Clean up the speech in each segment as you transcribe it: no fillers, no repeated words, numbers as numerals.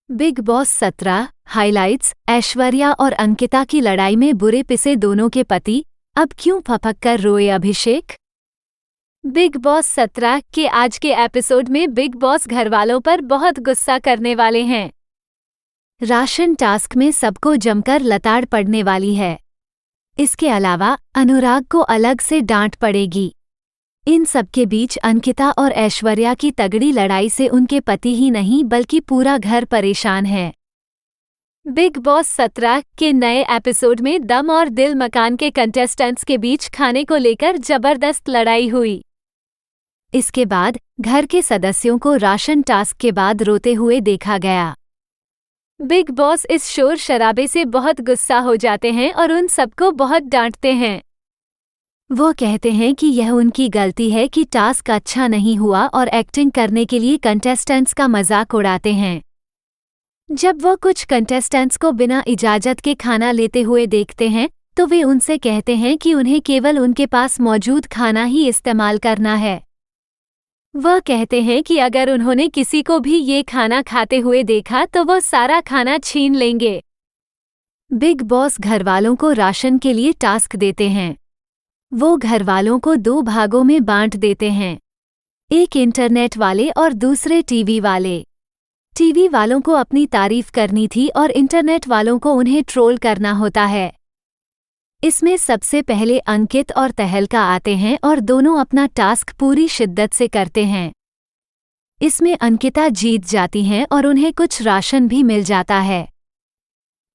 Big boss 17 highlights. Aishwarya और अंकिता की लड़ाई में बुरे पिसे दोनों के पति, अब क्यों फपक कर रोए अभिषेक। बिग बॉस 17 के आज के एपिसोड में बिग बॉस घरवालों पर बहुत गुस्सा करने वाले हैं। राशन टास्क में सबको जमकर लताड़ पड़ने वाली है। इसके अलावा अनुराग को अलग से डांट पड़ेगी। इन सबके बीच अंकिता और ऐश्वर्या की तगड़ी लड़ाई से उनके पति ही नहीं बल्कि पूरा घर परेशान है। बिग बॉस 17 के नए एपिसोड में दम और दिल मकान के कंटेस्टेंट्स के बीच खाने को लेकर जबरदस्त लड़ाई हुई। इसके बाद घर के सदस्यों को राशन टास्क के बाद रोते हुए देखा गया। बिग बॉस इस शोर शराबे से बहुत गुस्सा हो जाते हैं और उन सबको बहुत डांटते हैं। वो कहते हैं कि यह उनकी गलती है कि टास्क अच्छा नहीं हुआ और एक्टिंग करने के लिए कंटेस्टेंट्स का मजाक उड़ाते हैं। जब वो कुछ कंटेस्टेंट्स को बिना इजाजत के खाना लेते हुए देखते हैं तो वे उनसे कहते हैं कि उन्हें केवल उनके पास मौजूद खाना ही इस्तेमाल करना है। वह कहते हैं कि अगर उन्होंने किसी को भी ये खाना खाते हुए देखा तो वो सारा खाना छीन लेंगे। बिग बॉस घरवालों को राशन के लिए टास्क देते हैं। वो घरवालों को 2 भागों में बांट देते हैं, एक इंटरनेट वाले और दूसरे टीवी वाले। टीवी वालों को अपनी तारीफ करनी थी और इंटरनेट वालों को उन्हें ट्रोल करना होता है। इसमें सबसे पहले अंकित और तहलका आते हैं और दोनों अपना टास्क पूरी शिद्दत से करते हैं। इसमें अंकिता जीत जाती हैं और उन्हें कुछ राशन भी मिल जाता है।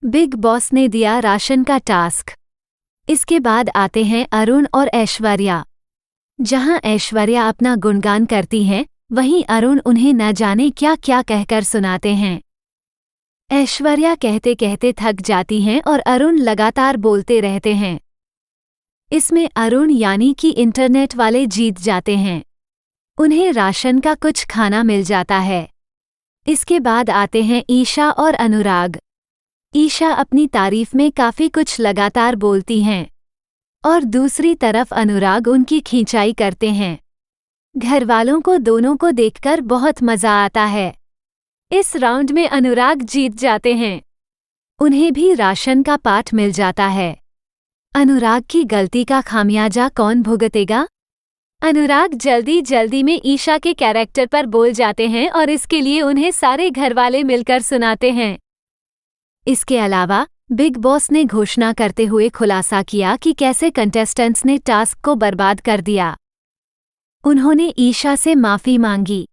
बिग बॉस ने दिया राशन का टास्क। इसके बाद आते हैं अरुण और ऐश्वर्या। जहां ऐश्वर्या अपना गुणगान करती हैं, वहीं अरुण उन्हें न जाने क्या क्या कहकर सुनाते हैं। ऐश्वर्या कहते कहते थक जाती हैं और अरुण लगातार बोलते रहते हैं। इसमें अरुण यानी कि इंटरनेट वाले जीत जाते हैं। उन्हें राशन का कुछ खाना मिल जाता है। इसके बाद आते हैं ईशा और अनुराग। ईशा अपनी तारीफ में काफी कुछ लगातार बोलती हैं और दूसरी तरफ अनुराग उनकी खींचाई करते हैं। घरवालों को दोनों को देखकर बहुत मजा आता है। इस राउंड में अनुराग जीत जाते हैं। उन्हें भी राशन का पाठ मिल जाता है। अनुराग की गलती का खामियाजा कौन भुगतेगा? अनुराग जल्दी जल्दी में ईशा के कैरेक्टर पर बोल जाते हैं और इसके लिए उन्हें सारे घरवाले मिलकर सुनाते हैं। इसके अलावा बिग बॉस ने घोषणा करते हुए खुलासा किया कि कैसे कंटेस्टेंट्स ने टास्क को बर्बाद कर दिया। उन्होंने ईशा से माफी मांगी।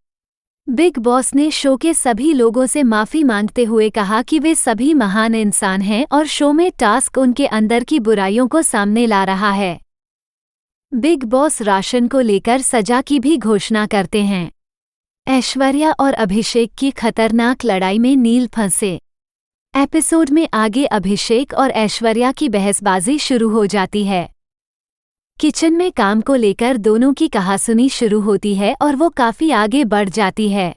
बिग बॉस ने शो के सभी लोगों से माफी मांगते हुए कहा कि वे सभी महान इंसान हैं और शो में टास्क उनके अंदर की बुराइयों को सामने ला रहा है। बिग बॉस राशन को लेकर सजा की भी घोषणा करते हैं। ऐश्वर्या और अभिषेक की खतरनाक लड़ाई में नील फंसे। एपिसोड में आगे अभिषेक और ऐश्वर्या की बहसबाजी शुरू हो जाती है। किचन में काम को लेकर दोनों की कहासुनी शुरू होती है और वो काफी आगे बढ़ जाती है।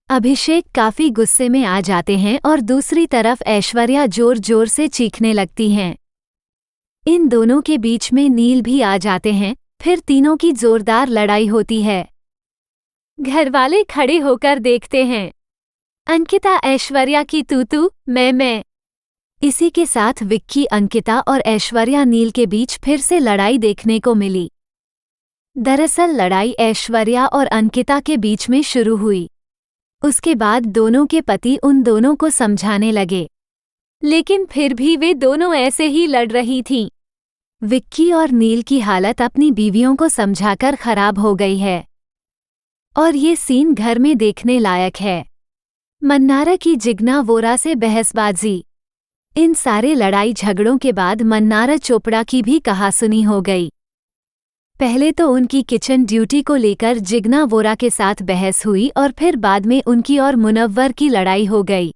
अभिषेक काफी गुस्से में आ जाते हैं और दूसरी तरफ ऐश्वर्या जोर जोर से चीखने लगती हैं। इन दोनों के बीच में नील भी आ जाते हैं। फिर तीनों की जोरदार लड़ाई होती है। घरवाले खड़े होकर देखते हैं। अंकिता ऐश्वर्या की तू मैं। इसी के साथ विक्की अंकिता और ऐश्वर्या नील के बीच फिर से लड़ाई देखने को मिली। दरअसल लड़ाई ऐश्वर्या और अंकिता के बीच में शुरू हुई। उसके बाद दोनों के पति उन दोनों को समझाने लगे, लेकिन फिर भी वे दोनों ऐसे ही लड़ रही थीं। विक्की और नील की हालत अपनी बीवियों को समझाकर खराब हो गई है और ये सीन घर में देखने लायक है। मन्नारा की जिग्ना वोरा से बहसबाजी। इन सारे लड़ाई झगड़ों के बाद मन्नारा चोपड़ा की भी कहासुनी हो गई। पहले तो उनकी किचन ड्यूटी को लेकर जिग्ना वोरा के साथ बहस हुई और फिर बाद में उनकी और मुनव्वर की लड़ाई हो गई।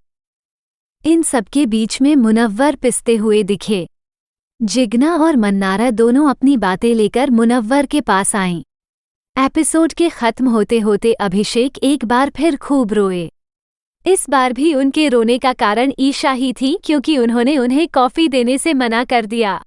इन सबके बीच में मुनव्वर पिसते हुए दिखे। जिग्ना और मन्नारा दोनों अपनी बातें लेकर मुनव्वर के पास आईं। एपिसोड के खत्म होते होते अभिषेक एक बार फिर खूब रोए। इस बार भी उनके रोने का कारण ईशा ही थी, क्योंकि उन्होंने उन्हें कॉफी देने से मना कर दिया।